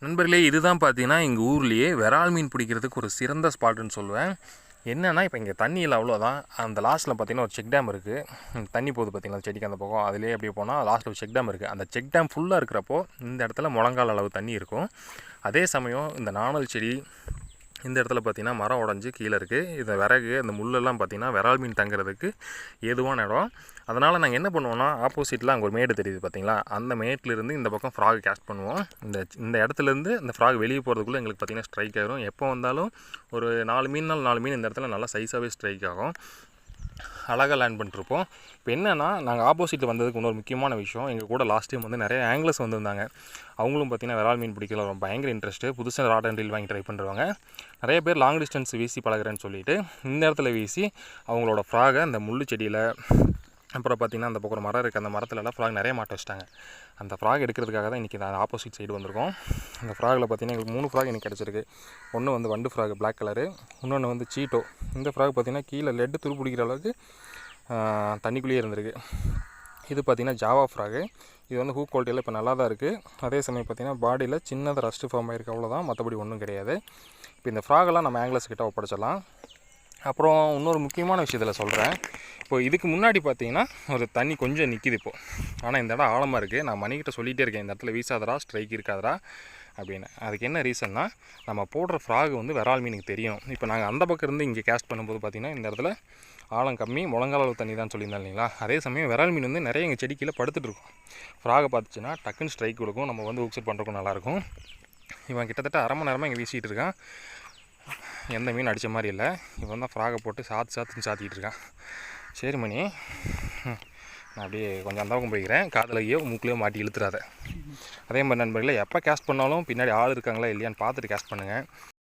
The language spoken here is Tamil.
நண்பர்களே, இதுதான் பார்த்தீங்கன்னா எங்கள் ஊர்லேயே விரால் மீன் பிடிக்கிறதுக்கு ஒரு சிறந்த ஸ்பாட்டுன்னு சொல்லுவேன். என்னென்னா, இப்போ இங்கே தண்ணியில் அவ்வளோதான். அந்த லாஸ்ட்டில் பார்த்தீங்கன்னா ஒரு செக் டேம் இருக்குது. தண்ணி போகுது பார்த்தீங்களா செடிக்கு அந்த பக்கம், அதிலே அப்படியே போனால் லாஸ்ட்டில் ஒரு செக் டேம் இருக்குது. அந்த செக் டேம் ஃபுல்லாக இருக்கிறப்போ இந்த இடத்துல முழங்கால் அளவு தண்ணி இருக்கும். அதே சமயம் இந்த நாணல் செடி இந்த இடத்துல பார்த்திங்கன்னா மரம் உடஞ்சி கீழே இருக்குது. இந்த விறகு அந்த முள்ளெல்லாம் பார்த்திங்கன்னா விரால் மீன் தங்குறதுக்கு ஏதுவான இடம். அதனால் நாங்கள் என்ன பண்ணுவோம்னா, ஆப்போசிட்டில் அங்கே ஒரு மேடு தெரியுது பார்த்திங்களா, அந்த மேட்லேருந்து இந்த பக்கம் ஃப்ராக் கேஸ்ட் பண்ணுவோம். இந்த இடத்துலேருந்து இந்த ஃப்ராக் வெளியே போகிறதுக்குள்ளே எங்களுக்கு பார்த்திங்கன்னா ஸ்ட்ரைக் ஆகிரும். எப்போ வந்தாலும் ஒரு 4 மீன் இந்த இடத்துல நல்லா சைஸாகவே ஸ்ட்ரைக் ஆகும். அழகாக லேண்ட் பண்ணிட்டுருப்போம். இப்போ என்னென்னா, நாங்கள் ஆப்போசிட்டில் வந்ததுக்கு இன்னொரு முக்கியமான விஷயம், எங்கள் கூட லாஸ்ட் டைம் வந்து நிறைய ஆங்கிலர்ஸ் வந்திருந்தாங்க. அவங்களும் பார்த்திங்கன்னா விரால் மீன் பிடிக்கல ரொம்ப பயங்கர இன்ட்ரெஸ்ட்டு. புதுசாக ராட் அண்ட் ரீல் வாங்கி ட்ரை பண்ணுறவங்க நிறைய பேர் லாங் டிஸ்டன்ஸ் வீசி பழகிறேன்னு சொல்லிட்டு இந்த இடத்துல வீசி அவங்களோட ஃப்ராகை அந்த முள்ளு செடியில், அப்புறம் பார்த்திங்கன்னா அந்த பக்கம் மரம் இருக்குது, அந்த மரத்துலலாம் ஃப்ராக் நிறைய மாட்ட வச்சிட்டாங்க. அந்த ஃப்ராக் எடுக்கிறதுக்காக தான் இன்றைக்கி நான் ஆப்போசிட் சைடு வந்திருக்கோம். அந்த ஃப்ராகில் பார்த்திங்கன்னா எங்களுக்கு 3 ஃப்ராக் எனக்கு கிடச்சிருக்கு. ஒன்று வந்து வண்டு ஃப்ராக் பிளாக் கலரு, இன்னொன்று வந்து சீட்டோ. இந்த ஃப்ராக் பார்த்திங்கன்னா கீழே லெட்டு துரு பிடிக்கிற அளவுக்கு தண்ணிக்குள்ளேயே இருந்திருக்கு. இது பார்த்திங்கன்னா ஜாவா ஃப்ராகு. இது வந்து ஹூக் குவாலிட்டியில் இப்போ நல்லா தான் இருக்குது. அதே சமயம் பார்த்திங்கன்னா பாடியில் சின்னதாக ரஸ்ட்டு ஃபார்ம் ஆகிருக்கு, அவ்வளோதான், மற்றபடி ஒன்றும் கிடையாது. இப்போ இந்த ஃப்ராகெல்லாம் நம்ம ஆங்கிலர்ஸ் கிட்ட ஒப்படைச்சிடலாம். அப்புறம் இன்னொரு முக்கியமான விஷயத்தில் சொல்கிறேன். இப்போது இதுக்கு முன்னாடி பார்த்தீங்கன்னா ஒரு தண்ணி கொஞ்சம் நிற்கிது இப்போது. ஆனால் இந்த இடம் ஆழமாக இருக்குது. நான் மணிக்கிட்ட சொல்லிகிட்டே இருக்கேன், இந்த இடத்துல வீசாதரா, ஸ்ட்ரைக் இருக்காதரா அப்படின்னு. அதுக்கு என்ன ரீசன்னா, நம்ம போடுற ஃப்ராக் வந்து விரால் மீனுக்கு தெரியும். இப்போ நாங்கள் அந்த பக்கம் இருந்து இங்கே கேஸ்ட் பண்ணும்போது பார்த்திங்கன்னா இந்த இடத்துல ஆழம் கம்மி, முழங்கால் அளவு தண்ணி தான் சொல்லியிருந்தேன் இல்லைங்களா. அதே சமயம் விரால் மீன் வந்து நிறைய எங்கள் செடி கீழே படுத்துட்ருக்கும். ஃப்ராகை பார்த்துச்சுன்னா டக்குன்னு ஸ்ட்ரைக் கொடுக்கும், நம்ம வந்து ஊக்செட் பண்ணுறதுக்கும் நல்லாயிருக்கும். இவன் கிட்டத்தட்ட அரை மணி நேரமாக இங்கே வீசிகிட்டு இருக்கான். எந்த மீன் அடித்த மாதிரி இல்லை. இவன் தான் ஃப்ராகை போட்டு சாத்திக்கிட்டு இருக்கான். சரி மணி, நான் அப்படியே கொஞ்சம் அந்த பக்கம் போய்க்கிறேன். காதலையோ மூக்கிலையோ மாட்டி இழுத்துறாத. அதே மாதிரி நண்பர்களே, எப்போ கேஸ்ட் பண்ணாலும் பின்னாடி ஆள் இருக்காங்களா இல்லையான்னு பார்த்துட்டு கேஸ்ட் பண்ணுங்கள்.